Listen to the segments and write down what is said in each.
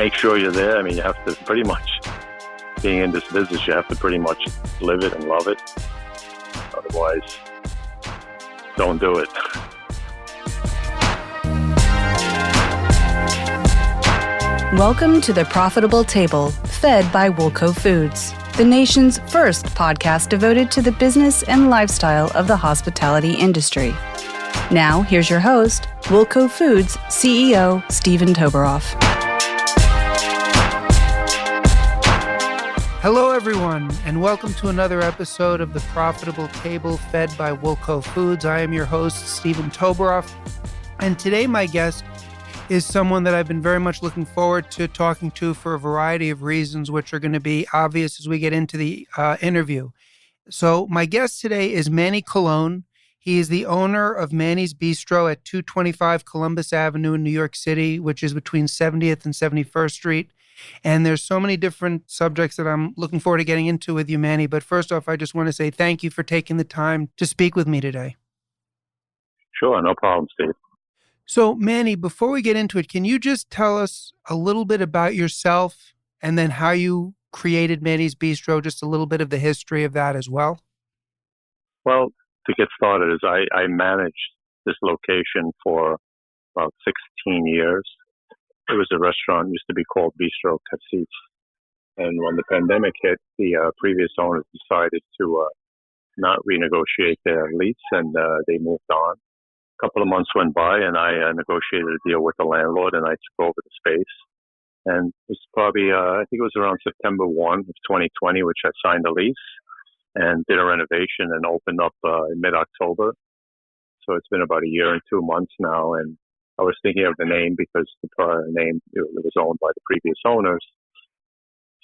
make sure you're there. I mean, you have to pretty much, being in this business, you have to pretty much live it and love it. Otherwise, don't do it. Welcome to The Profitable Table, fed by Woolco Foods, the nation's first podcast devoted to the business and lifestyle of the hospitality industry. Now, here's your host, Woolco Foods CEO Stephen Toberoff. Hello, everyone, and welcome to another episode of The Profitable Table, fed by Woolco Foods. I am your host, Stephen Toberoff, and today my guest is someone that I've been very much looking forward to talking to for a variety of reasons, which are going to be obvious as we get into the interview. So my guest today is Manny Colon. He is the owner of Manny's Bistro at 225 Columbus Avenue in New York City, which is between 70th and 71st Street. And there's so many different subjects that I'm looking forward to getting into with you, Manny. But first off, I just want to say thank you for taking the time to speak with me today. Sure, no problem, Steve. So, Manny, before we get into it, can you just tell us a little bit about yourself and then how you created Manny's Bistro, just a little bit of the history of that as well? Well, to get started, I managed this location for about 16 years. It was a restaurant, used to be called Bistro Cassis. And when the pandemic hit, the previous owners decided to not renegotiate their lease, and they moved on. A couple of months went by, and I negotiated a deal with the landlord, and I took over the space. And it was probably, I think it was around September 1 of 2020, which I signed the lease and did a renovation and opened up in mid-October. So it's been about a year and 2 months now, and I was thinking of the name because the prior name, it was owned by the previous owners.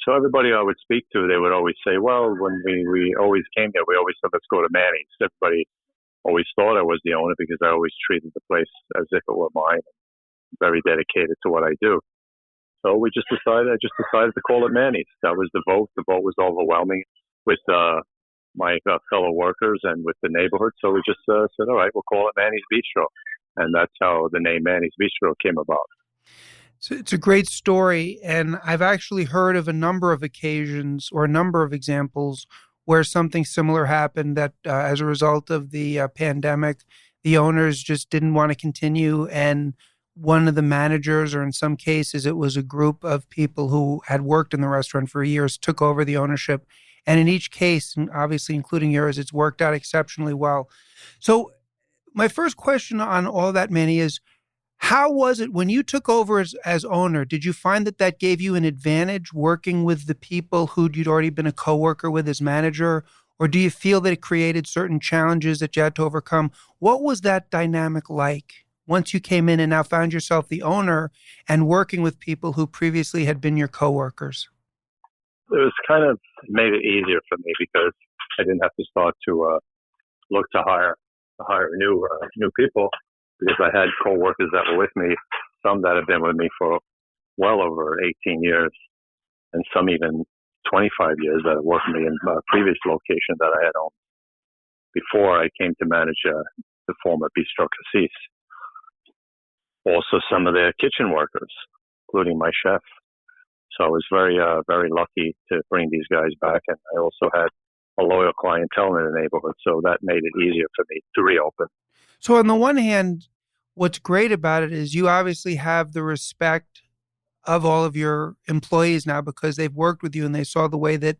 So everybody I would speak to, they would always say, well, when we always came here, we always said, let's go to Manny's. Everybody always thought I was the owner because I always treated the place as if it were mine, very dedicated to what I do. So I just decided to call it Manny's. That was the vote. The vote was overwhelming with my fellow workers and with the neighborhood. So we just said, all right, we'll call it Manny's Bistro. And that's how the name Manny's Bistro came about. So it's a great story. And I've actually heard of a number of occasions or a number of examples where something similar happened that as a result of the pandemic, the owners just didn't want to continue. And one of the managers, or in some cases, it was a group of people who had worked in the restaurant for years, took over the ownership. And in each case, and obviously including yours, it's worked out exceptionally well. So my first question on all that, Manny, is how was it when you took over as owner? Did you find that gave you an advantage working with the people who you'd already been a coworker with as manager? Or do you feel that it created certain challenges that you had to overcome? What was that dynamic like once you came in and now found yourself the owner and working with people who previously had been your coworkers? It was made it easier for me because I didn't have to start to look to hire new people, because I had co-workers that were with me, some that have been with me for well over 18 years, and some even 25 years that have worked with me in previous location that I had owned before I came to manage the former Bistro Cassis. Also, some of their kitchen workers, including my chef. So I was very, very lucky to bring these guys back, and I also had a loyal clientele in the neighborhood, so that made it easier for me to reopen. So on the one hand, what's great about it is you obviously have the respect of all of your employees now because they've worked with you and they saw the way that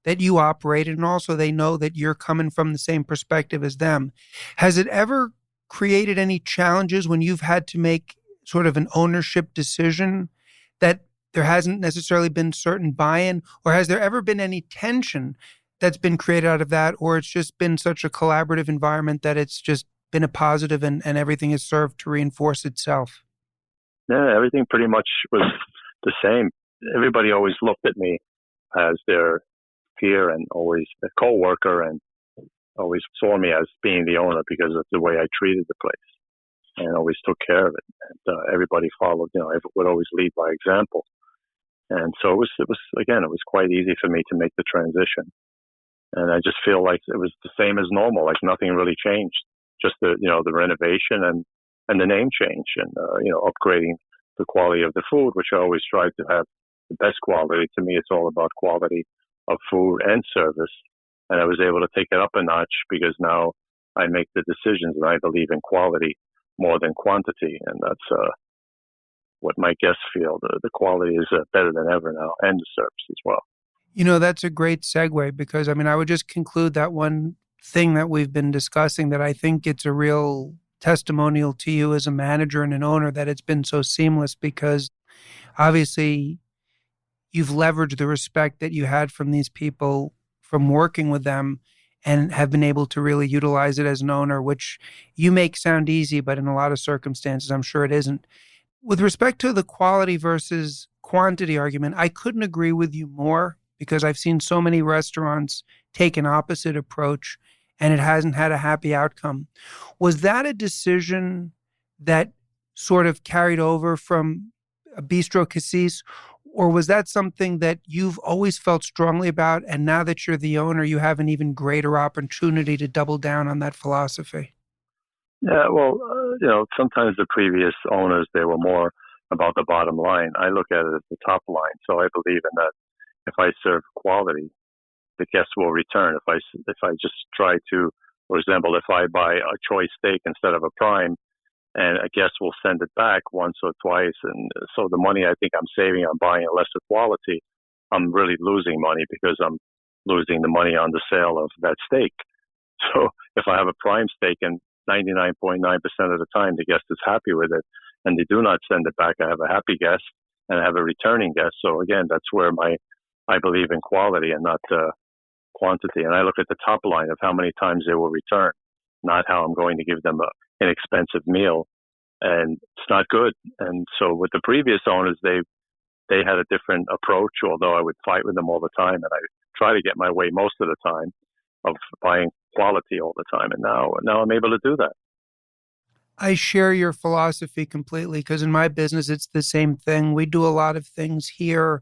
you operated, and also they know that you're coming from the same perspective as them. Has it ever created any challenges when you've had to make sort of an ownership decision that there hasn't necessarily been certain buy-in, or has there ever been any tension that's been created out of that, or it's just been such a collaborative environment that it's just been a positive and everything has served to reinforce itself? Yeah, everything pretty much was the same. Everybody always looked at me as their peer and always a co-worker, and always saw me as being the owner because of the way I treated the place and always took care of it. And everybody followed, I would always lead by example. And so it was quite easy for me to make the transition. And I just feel like it was the same as normal, like nothing really changed. Just the renovation and the name change and, upgrading the quality of the food, which I always try to have the best quality. To me, it's all about quality of food and service. And I was able to take it up a notch because now I make the decisions and I believe in quality more than quantity. And that's what my guests feel. The quality is better than ever now, and the service as well. That's a great segue because, I would just conclude that one thing that we've been discussing, that I think it's a real testimonial to you as a manager and an owner that it's been so seamless, because obviously you've leveraged the respect that you had from these people from working with them and have been able to really utilize it as an owner, which you make sound easy, but in a lot of circumstances, I'm sure it isn't. With respect to the quality versus quantity argument, I couldn't agree with you more, because I've seen so many restaurants take an opposite approach and it hasn't had a happy outcome. Was that a decision that sort of carried over from Bistro Cassis, or was that something that you've always felt strongly about, and now that you're the owner, you have an even greater opportunity to double down on that philosophy? Yeah, well, sometimes the previous owners, they were more about the bottom line. I look at it as the top line. So I believe in that. If I serve quality, the guests will return. If I just try to, for example, if I buy a choice steak instead of a prime, and a guest will send it back once or twice, and so the money I think I'm saving on buying a lesser quality, I'm really losing money because I'm losing the money on the sale of that steak. So if I have a prime steak and 99.9% of the time the guest is happy with it and they do not send it back, I have a happy guest and I have a returning guest. So again, that's where I believe in quality and not quantity. And I look at the top line of how many times they will return, not how I'm going to give them an inexpensive meal. And it's not good. And so with the previous owners, they had a different approach, although I would fight with them all the time. And I try to get my way most of the time of buying quality all the time. And now I'm able to do that. I share your philosophy completely, because in my business, it's the same thing. We do a lot of things here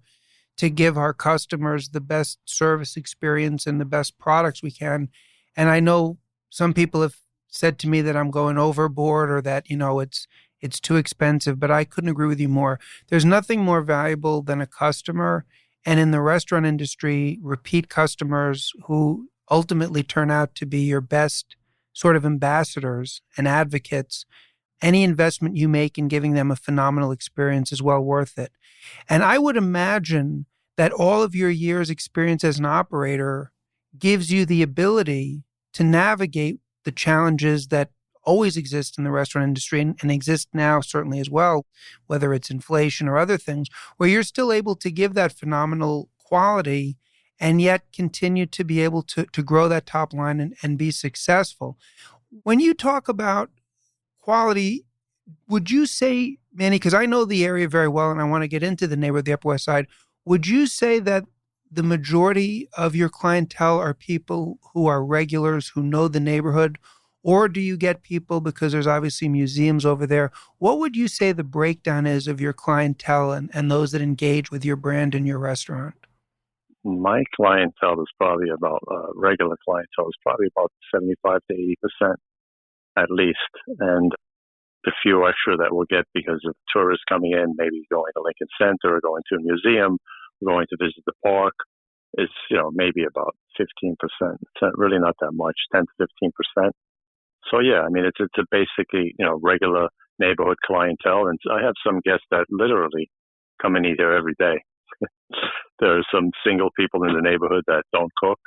to give our customers the best service experience and the best products we can. And I know some people have said to me that I'm going overboard, or that, it's too expensive, but I couldn't agree with you more. There's nothing more valuable than a customer. And in the restaurant industry, repeat customers who ultimately turn out to be your best sort of ambassadors and advocates. Any investment you make in giving them a phenomenal experience is well worth it. And I would imagine that all of your years' experience as an operator gives you the ability to navigate the challenges that always exist in the restaurant industry and exist now certainly as well, whether it's inflation or other things, where you're still able to give that phenomenal quality and yet continue to be able to grow that top line and be successful. When you talk about quality, would you say, Manny, because I know the area very well and I want to get into the neighborhood, the Upper West Side, would you say that the majority of your clientele are people who are regulars, who know the neighborhood, or do you get people, because there's obviously museums over there? What would you say the breakdown is of your clientele and those that engage with your brand in your restaurant? My clientele is probably about, regular clientele is probably about 75 to 80% at least. And the few extra that we'll get because of tourists coming in, maybe going to Lincoln Center or going to a museum, going to visit the park, is, maybe about 15%. It's really not that much, 10 to 15%. So yeah, I mean, it's a basically, regular neighborhood clientele. And I have some guests that literally come and eat here every day. There are some single people in the neighborhood that don't cook,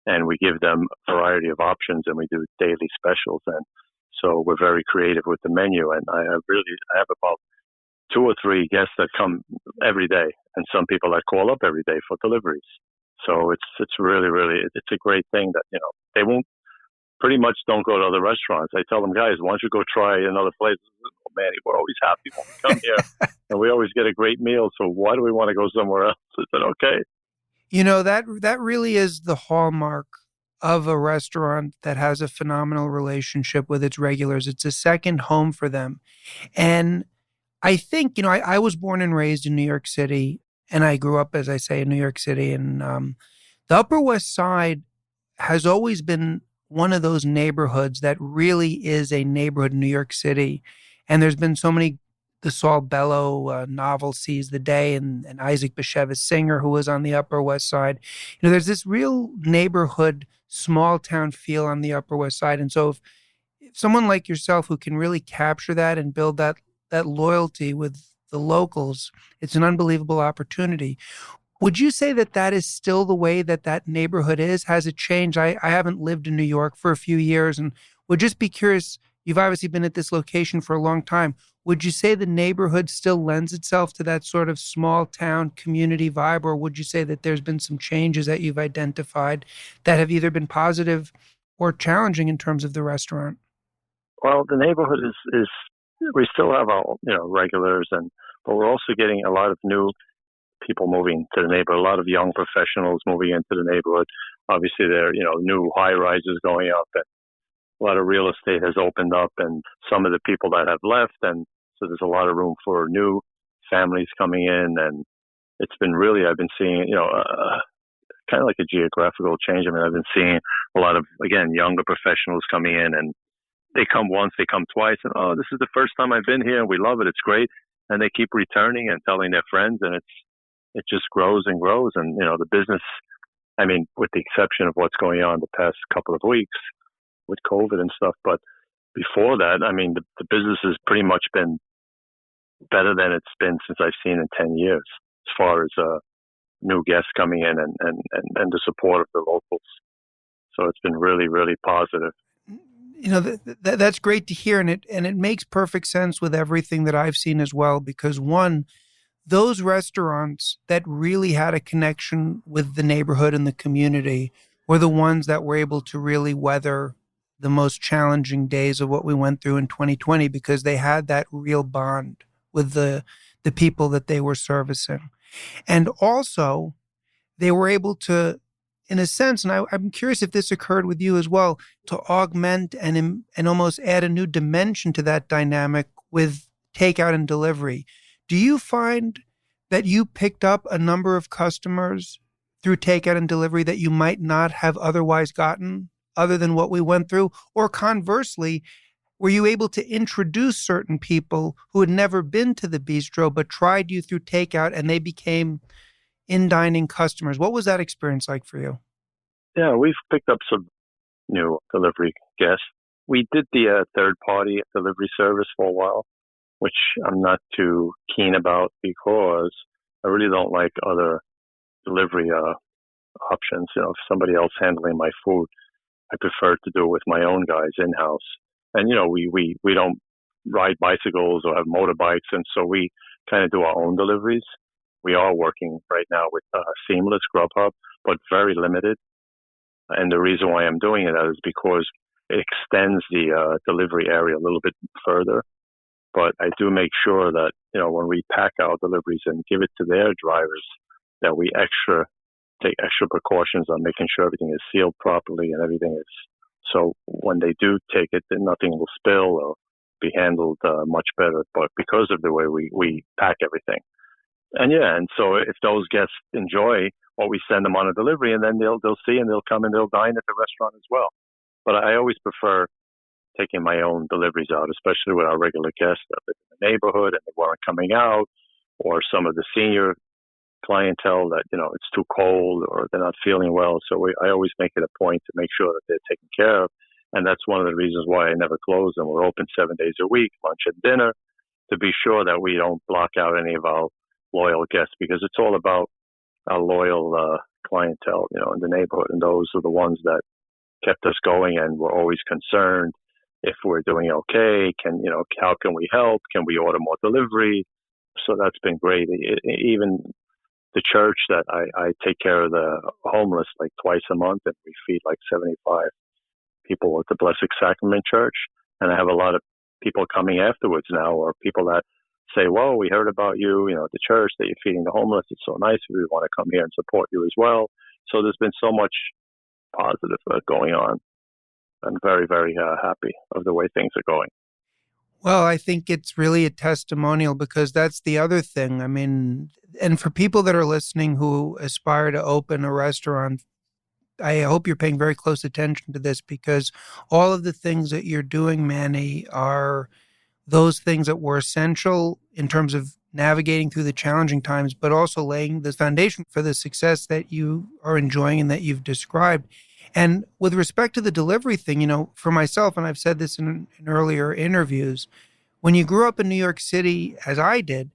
and we give them a variety of options, and we do daily specials. And so we're very creative with the menu. And I have about 2 or 3 guests that come every day, and some people that call up every day for deliveries. So it's really, really, it's a great thing that, they pretty much don't go to other restaurants. I tell them, guys, why don't you go try another place? Oh, Manny, we're always happy when we come here, and we always get a great meal. So why do we want to go somewhere else? I said, okay. That really is the hallmark of a restaurant that has a phenomenal relationship with its regulars. It's a second home for them. And I think, I was born and raised in New York City, and I grew up, as I say, in New York City. And the Upper West Side has always been one of those neighborhoods that really is a neighborhood in New York City. And there's been so many the Saul Bellow novel Seize the Day, and Isaac Bashevis Singer, who was on the Upper West Side. There's this real neighborhood, small town feel on the Upper West Side. And so if someone like yourself who can really capture that and build that loyalty with the locals, it's an unbelievable opportunity. Would you say that that is still the way that that neighborhood is? Has it changed? I haven't lived in New York for a few years and would just be curious. You've obviously been at this location for a long time. Would you say the neighborhood still lends itself to that sort of small town community vibe, or would you say that there's been some changes that you've identified that have either been positive or challenging in terms of the restaurant? Well, the neighborhood is we still have our regulars, but we're also getting a lot of new people moving to the neighborhood, a lot of young professionals moving into the neighborhood. Obviously, there are new high rises going up, and a lot of real estate has opened up, and some of the people that have left, and so there's a lot of room for new families coming in, and it's been really, I've been seeing, kind of like a geographical change. I mean, I've been seeing a lot of, again, younger professionals coming in, and they come once, they come twice, and this is the first time I've been here, and we love it, it's great, and they keep returning and telling their friends, and it just grows and grows, and the business, I mean, with the exception of what's going on the past couple of weeks with COVID and stuff, but before that, I mean, the business has pretty much been better than it's been since I've seen in 10 years, as far as new guests coming in and the support of the locals. So it's been really, really positive. That's great to hear, and it makes perfect sense with everything that I've seen as well, because one, those restaurants that really had a connection with the neighborhood and the community were the ones that were able to really weather the most challenging days of what we went through in 2020, because they had that real bond with the people that they were servicing. And also, they were able to, in a sense, and I'm curious if this occurred with you as well, to augment and almost add a new dimension to that dynamic with takeout and delivery. Do you find that you picked up a number of customers through takeout and delivery that you might not have otherwise gotten other than what we went through? Or conversely, were you able to introduce certain people who had never been to the bistro but tried you through takeout and they became in-dining customers? What was that experience like for you? Yeah, we've picked up some new delivery guests. We did the third-party delivery service for a while, which I'm not too keen about because I really don't like other delivery options. If somebody else handling my food, I prefer to do it with my own guys in-house. And, we don't ride bicycles or have motorbikes, and so we kind of do our own deliveries. We are working right now with Seamless Grubhub, but very limited. And the reason why I'm doing it is because it extends the delivery area a little bit further. But I do make sure that, when we pack our deliveries and give it to their drivers, that we take extra precautions on making sure everything is sealed properly and everything is, so when they do take it, then nothing will spill or be handled much better, but because of the way we pack everything. And so if those guests enjoy what we send them on a delivery, and then they'll see and they'll come and they'll dine at the restaurant as well. But I always prefer taking my own deliveries out, especially with our regular guests that live in the neighborhood and they weren't coming out, or some of the senior clientele that, it's too cold or they're not feeling well. So I always make it a point to make sure that they're taken care of. And that's one of the reasons why I never close them. We're open 7 days a week, lunch and dinner, to be sure that we don't block out any of our loyal guests, because it's all about our loyal clientele, in the neighborhood. And those are the ones that kept us going, and we're always concerned if we're doing okay. How can we help? Can we order more delivery? So that's been great. Even the church that I take care of the homeless like twice a month, and we feed like 75 people at the Blessed Sacrament Church. And I have a lot of people coming afterwards now, or people that say, "Whoa, we heard about you, at the church, that you're feeding the homeless. It's so nice. We want to come here and support you as well." So there's been so much positive going on. I'm very, very happy of the way things are going. Well, I think it's really a testimonial, because that's the other thing. I mean, and for people that are listening who aspire to open a restaurant, I hope you're paying very close attention to this, because all of the things that you're doing, Manny, are those things that were essential in terms of navigating through the challenging times, but also laying the foundation for the success that you are enjoying and that you've described. And with respect to the delivery thing, for myself, and I've said this in earlier interviews, when you grew up in New York City, as I did,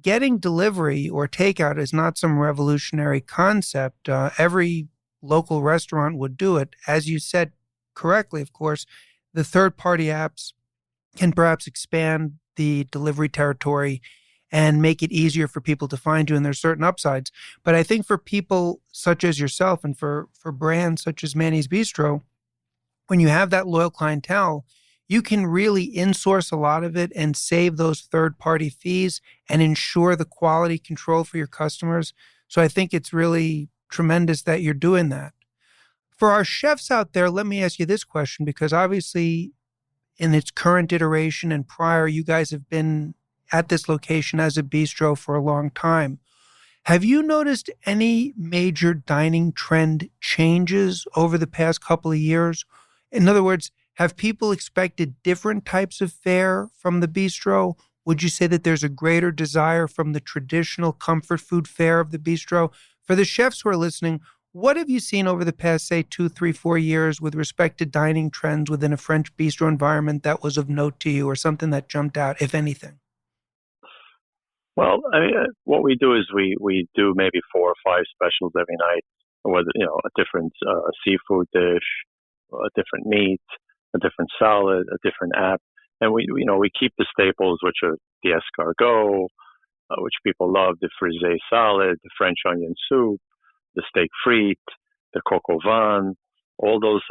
getting delivery or takeout is not some revolutionary concept. Every local restaurant would do it. As you said correctly, of course, the third party apps can perhaps expand the delivery territory and make it easier for people to find you, and there's certain upsides. But I think for people such as yourself and for brands such as Manny's Bistro, when you have that loyal clientele, you can really insource a lot of it and save those third-party fees and ensure the quality control for your customers. So I think it's really tremendous that you're doing that. For our chefs out there, let me ask you this question, because obviously in its current iteration and prior, you guys have been at this location as a bistro for a long time. Have you noticed any major dining trend changes over the past couple of years? In other words, have people expected different types of fare from the bistro? Would you say that there's a greater desire from the traditional comfort food fare of the bistro? For the chefs who are listening, what have you seen over the past, say, 2, 3, 4 years with respect to dining trends within a French bistro environment that was of note to you or something that jumped out, if anything? Well, I mean, what we do is we do maybe 4 or 5 specials every night, whether a different seafood dish, a different meat, a different salad, a different app, and we keep the staples, which are the escargot, which people love, the frisée salad, the French onion soup, the steak frite, the coq au vin, all those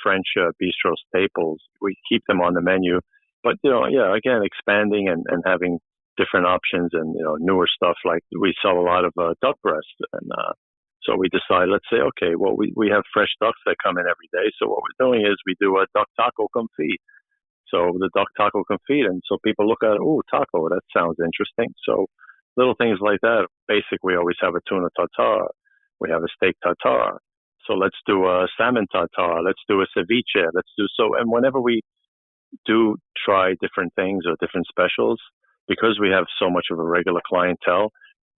French bistro staples. We keep them on the menu, but again, expanding and having different options and newer stuff. Like we sell a lot of duck breast, and so we decide, let's say, okay, well we have fresh ducks that come in every day. So what we're doing is we do a duck taco confit. So the duck taco confit, and so people look at it, oh, taco, that sounds interesting. So little things like that. Basic, we always have a tuna tartare. We have a steak tartare. So let's do a salmon tartare. Let's do a ceviche. And whenever we do try different things or different specials, because we have so much of a regular clientele,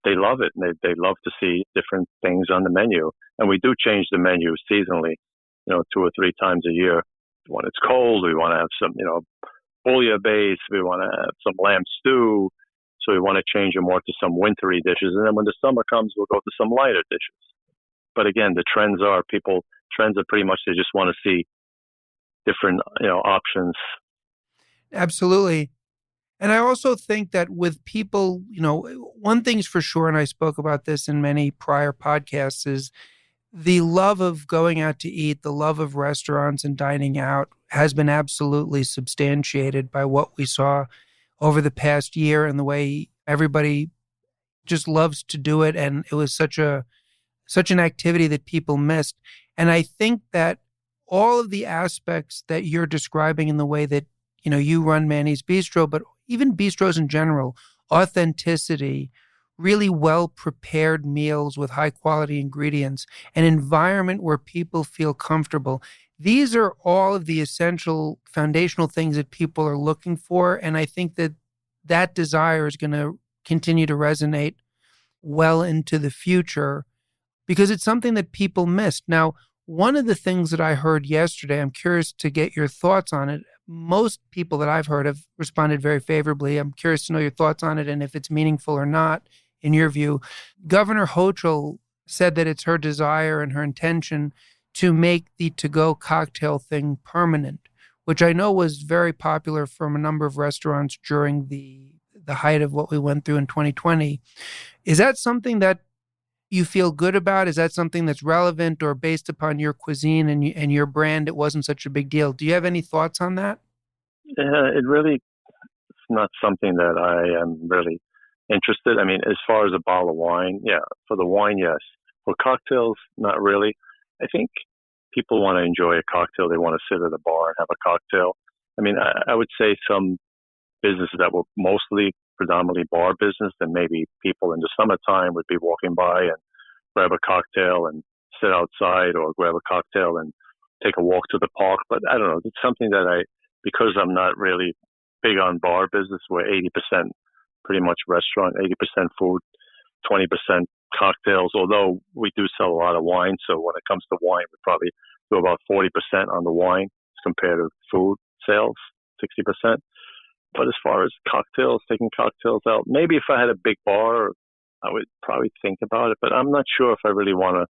they love it. And they love to see different things on the menu. And we do change the menu seasonally, 2 or 3 times a year. When it's cold, we want to have some, bouillabaisse. We want to have some lamb stew. So we want to change it more to some wintry dishes. And then when the summer comes, we'll go to some lighter dishes. But again, the trends are pretty much, they just want to see different, options. Absolutely. And I also think that with people, one thing's for sure, and I spoke about this in many prior podcasts, is the love of going out to eat, the love of restaurants and dining out has been absolutely substantiated by what we saw over the past year and the way everybody just loves to do it. And it was such an activity that people missed. And I think that all of the aspects that you're describing in the way that, you run Manny's Bistro, but even bistros in general, authenticity, really well-prepared meals with high-quality ingredients, an environment where people feel comfortable. These are all of the essential foundational things that people are looking for. And I think that desire is going to continue to resonate well into the future because it's something that people missed. Now, one of the things that I heard yesterday, I'm curious to get your thoughts on it. Most people that I've heard have responded very favorably. I'm curious to know your thoughts on it and if it's meaningful or not, in your view. Governor Hochul said that it's her desire and her intention to make the to-go cocktail thing permanent, which I know was very popular from a number of restaurants during the height of what we went through in 2020. Is that something that you feel good about? Is that something that's relevant, or based upon your cuisine and your brand, it wasn't such a big deal? Do you have any thoughts on that? It really is not something that I am really interested. I mean, as far as a bottle of wine, yeah, for the wine, yes. For cocktails, not really. I think people want to enjoy a cocktail. They want to sit at a bar and have a cocktail. I mean, I would say some businesses that were predominantly bar business, then maybe people in the summertime would be walking by and grab a cocktail and sit outside, or grab a cocktail and take a walk to the park. But I don't know, it's something that because I'm not really big on bar business. We're 80% pretty much restaurant, 80% food, 20% cocktails, although we do sell a lot of wine. So when it comes to wine, we probably do about 40% on the wine compared to food sales, 60%. But as far as cocktails, taking cocktails out, maybe if I had a big bar, I would probably think about it. But I'm not sure if I really want to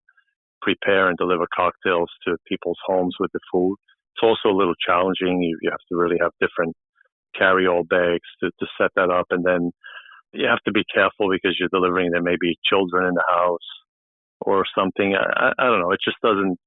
prepare and deliver cocktails to people's homes with the food. It's also a little challenging. You have to really have different carry-all bags to set that up. And then you have to be careful because you're delivering, there may be children in the house or something. I don't know. It just doesn't,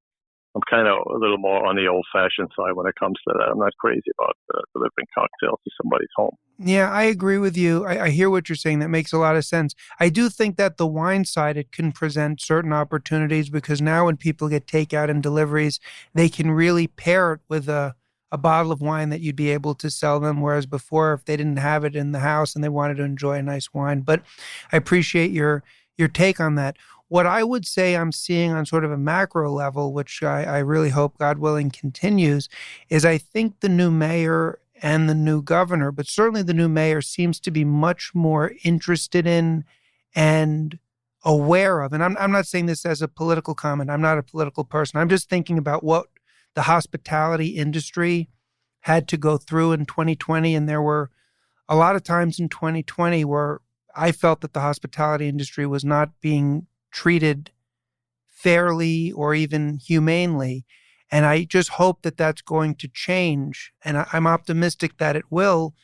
I'm kind of a little more on the old-fashioned side when it comes to that. I'm not crazy about delivering cocktails to somebody's home. Yeah, I agree with you. I hear what you're saying. That makes a lot of sense. I do think that the wine side, it can present certain opportunities because now when people get takeout and deliveries, they can really pair it with a bottle of wine that you'd be able to sell them. Whereas before, if they didn't have it in the house and they wanted to enjoy a nice wine. But I appreciate your take on that. What I would say I'm seeing on sort of a macro level, which I really hope, God willing, continues, is I think the new mayor and the new governor, but certainly the new mayor seems to be much more interested in and aware of. And I'm not saying this as a political comment. I'm not a political person. I'm just thinking about what the hospitality industry had to go through in 2020. And there were a lot of times in 2020 where I felt that the hospitality industry was not being treated fairly or even humanely. And I just hope that that's going to change. And I'm optimistic that it will.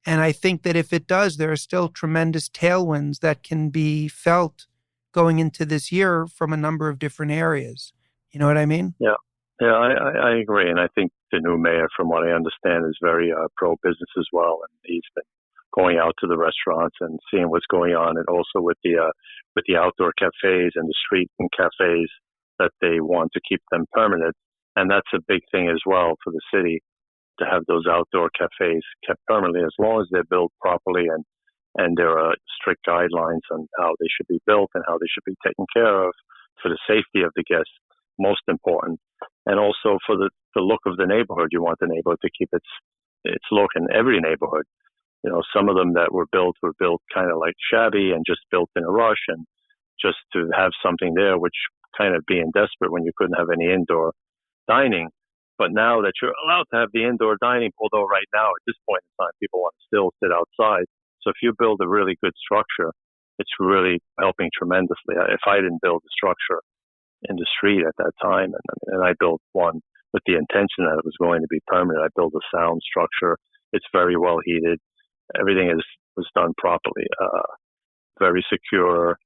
And I think that if it does, there are still tremendous tailwinds that can be felt going into this year from a number of different areas. You know what I mean? Yeah. Yeah, I agree. And I think the new mayor, from what I understand, is very pro-business as well. And he's been going out to the restaurants and seeing what's going on, and also with the outdoor cafes and the street and cafes that they want to keep them permanent. And that's a big thing as well for the city to have those outdoor cafes kept permanently, as long as they're built properly and there are strict guidelines on how they should be built and how they should be taken care of for the safety of the guests, most important. And also for the look of the neighborhood. You want the neighborhood to keep its look in every neighborhood. You know, some of them that were built kind of like shabby and just built in a rush, and just to have something there, which kind of being desperate when you couldn't have any indoor dining. But now that you're allowed to have the indoor dining, although right now at this point in time, people want to still sit outside. So if you build a really good structure, it's really helping tremendously. If I didn't build a structure in the street at that time, and I built one with the intention that it was going to be permanent, I built a sound structure. It's very well heated. Everything was done properly, very secure,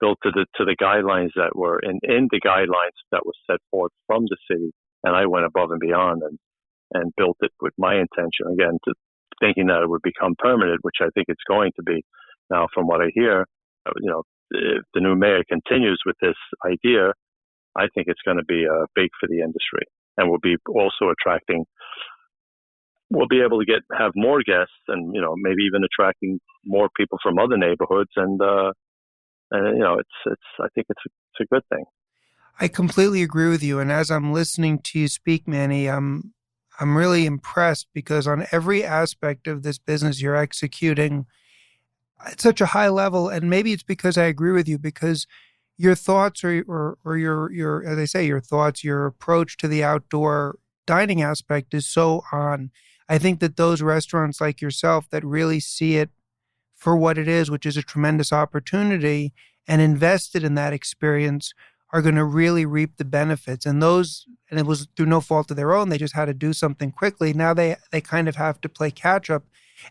built to the guidelines that were in the guidelines that was set forth from the city. And I went above and beyond and built it with my intention, again, thinking that it would become permanent, which I think it's going to be. Now, from what I hear, if the new mayor continues with this idea, I think it's going to be big for the industry, and will be also attracting. We'll be able to have more guests, and maybe even attracting more people from other neighborhoods, and it's I think it's a good thing. I completely agree with you, and as I'm listening to you speak, Manny, I'm really impressed because on every aspect of this business you're executing at such a high level, and maybe it's because I agree with you, because your thoughts or your as I say, your thoughts, your approach to the outdoor dining aspect is so on. I think that those restaurants like yourself that really see it for what it is, which is a tremendous opportunity, and invested in that experience, are going to really reap the benefits. And it was through no fault of their own. They just had to do something quickly. Now they kind of have to play catch up.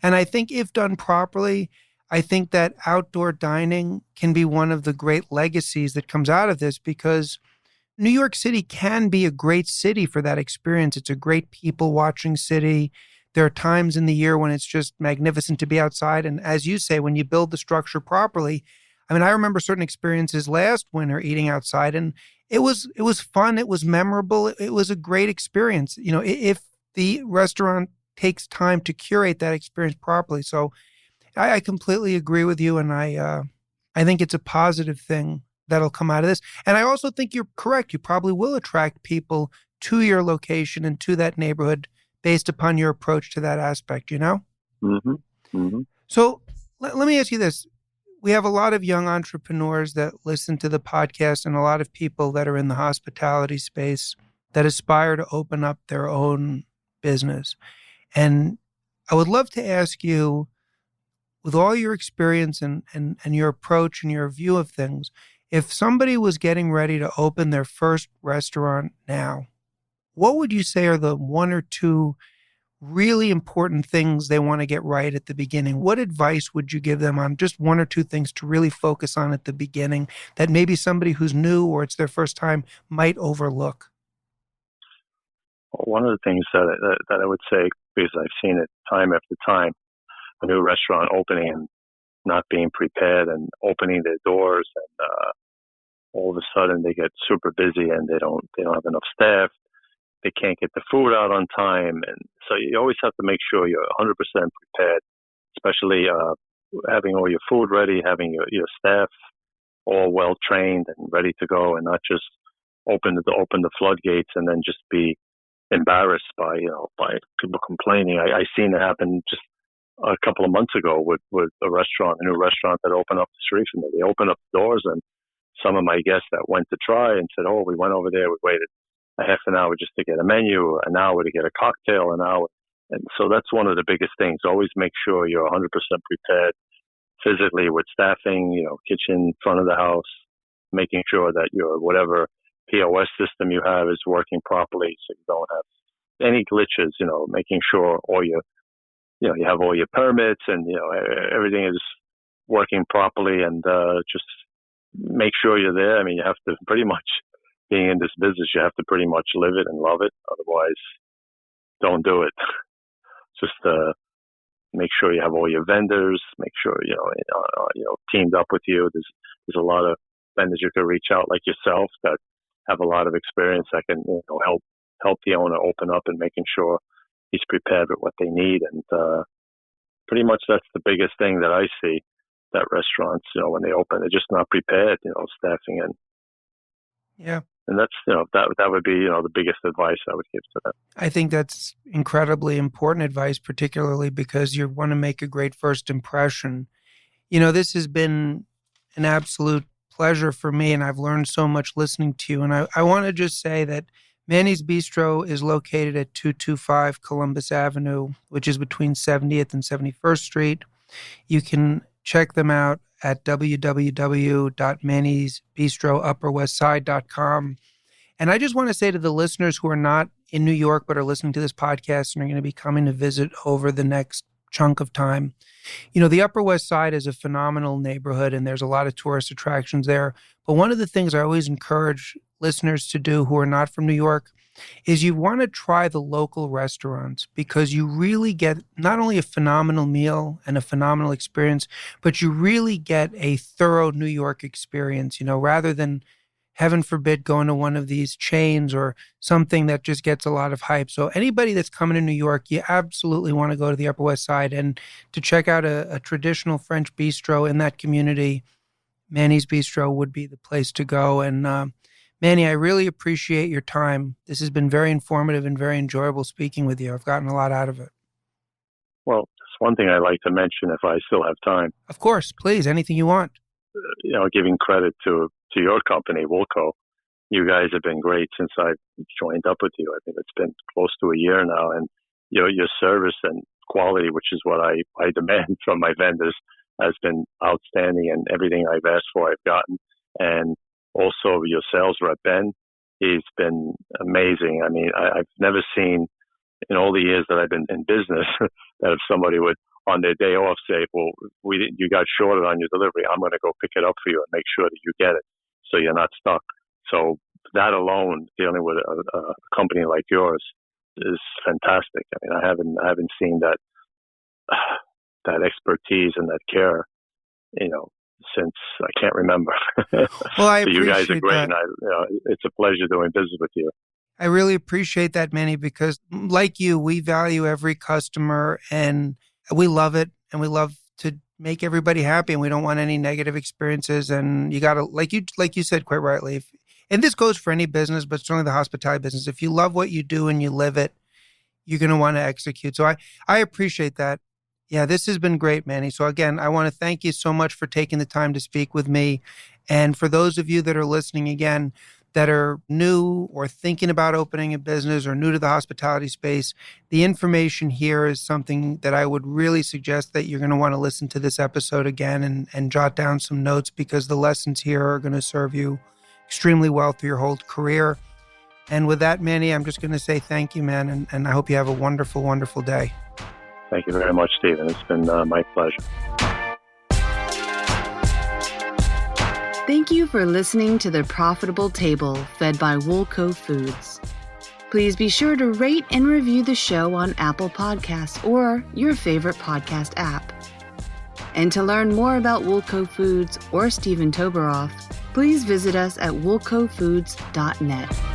And I think if done properly, I think that outdoor dining can be one of the great legacies that comes out of this, because New York City can be a great city for that experience. It's a great people-watching city. There are times in the year when it's just magnificent to be outside. And as you say, when you build the structure properly, I mean, I remember certain experiences last winter eating outside, and it was fun. It was memorable. It was a great experience. If the restaurant takes time to curate that experience properly. So I completely agree with you, and I think it's a positive thing that'll come out of this. And I also think you're correct. You probably will attract people to your location and to that neighborhood based upon your approach to that aspect, Hmm. Hmm. So let me ask you this. We have a lot of young entrepreneurs that listen to the podcast and a lot of people that are in the hospitality space that aspire to open up their own business. And I would love to ask you, with all your experience and your approach and your view of things, if somebody was getting ready to open their first restaurant now, what would you say are the one or two really important things they want to get right at the beginning? What advice would you give them on just one or two things to really focus on at the beginning that maybe somebody who's new or it's their first time might overlook? One of the things that I would say, because I've seen it time after time, a new restaurant opening and not being prepared and opening their doors, and all of a sudden they get super busy and they don't have enough staff. They can't get the food out on time, and so you always have to make sure you're 100% prepared, especially having all your food ready, having your staff all well trained and ready to go, and not just open the floodgates and then just be embarrassed by people complaining. I seen it happen just a couple of months ago with a new restaurant that opened up the street from me. They opened up the doors, and some of my guests that went to try and said, "Oh, we went over there. We waited a half an hour just to get a menu, an hour to get a cocktail, an hour." And so that's one of the biggest things. Always make sure you're 100% prepared physically with staffing, kitchen, front of the house, making sure that your whatever POS system you have is working properly so you don't have any glitches, making sure you have all your permits and, everything is working properly, and just make sure you're there. I mean, you have to pretty much, being in this business, you have to pretty much live it and love it. Otherwise, don't do it. Just make sure you have all your vendors. Make sure teamed up with you. There's a lot of vendors you can reach out like yourself that have a lot of experience that can help the owner open up and making sure he's prepared with what they need. And pretty much that's the biggest thing that I see, that restaurants, when they open, they're just not prepared. Staffing and Yeah. And that's, that would be, the biggest advice I would give to them. I think that's incredibly important advice, particularly because you want to make a great first impression. This has been an absolute pleasure for me, and I've learned so much listening to you. And I want to just say that Manny's Bistro is located at 225 Columbus Avenue, which is between 70th and 71st Street. You can check them out at www.mannysbistroupperwestside.com. And I just want to say to the listeners who are not in New York but are listening to this podcast and are going to be coming to visit over the next chunk of time, the Upper West Side is a phenomenal neighborhood and there's a lot of tourist attractions there. But one of the things I always encourage listeners to do who are not from New York is you want to try the local restaurants, because you really get not only a phenomenal meal and a phenomenal experience, but you really get a thorough New York experience, rather than, heaven forbid, going to one of these chains or something that just gets a lot of hype. So anybody that's coming to New York, you absolutely want to go to the Upper West Side and to check out a traditional French bistro in that community. Manny's Bistro would be the place to go. And Manny, I really appreciate your time. This has been very informative and very enjoyable speaking with you. I've gotten a lot out of it. Well, there's one thing I'd like to mention if I still have time. Of course, please, anything you want. Giving credit to your company, Wilco. You guys have been great since I joined up with you. I think it's been close to a year now, and your service and quality, which is what I demand from my vendors, has been outstanding, and everything I've asked for, I've gotten. And also your sales rep, Ben, he's been amazing. I mean, I've never seen in all the years that I've been in business that if somebody would, on their day off, say, "Well, you got shorted on your delivery. I'm going to go pick it up for you and make sure that you get it, so you're not stuck." So that alone, dealing with a company like yours, is fantastic. I mean, I haven't seen that expertise and that care, since I can't remember. Well, I so you guys are great, that. and it's a pleasure doing business with you. I really appreciate that, Manny, because like you, we value every customer and we love it, and we love to make everybody happy, and we don't want any negative experiences. And you got to, like you said quite rightly, and this goes for any business, but certainly the hospitality business, if you love what you do and you live it, you're going to want to execute. So I appreciate that. Yeah, this has been great, Manny. So again, I want to thank you so much for taking the time to speak with me. And for those of you that are listening again, that are new or thinking about opening a business or new to the hospitality space, the information here is something that I would really suggest that you're going to want to listen to this episode again and jot down some notes, because the lessons here are going to serve you extremely well through your whole career. And with that, Manny, I'm just going to say thank you, man. And I hope you have a wonderful, wonderful day. Thank you very much, Stephen. It's been my pleasure. Thank you for listening to The Profitable Table, fed by Woolco Foods. Please be sure to rate and review the show on Apple Podcasts or your favorite podcast app. And to learn more about Woolco Foods or Stephen Toberoff, please visit us at woolcofoods.net.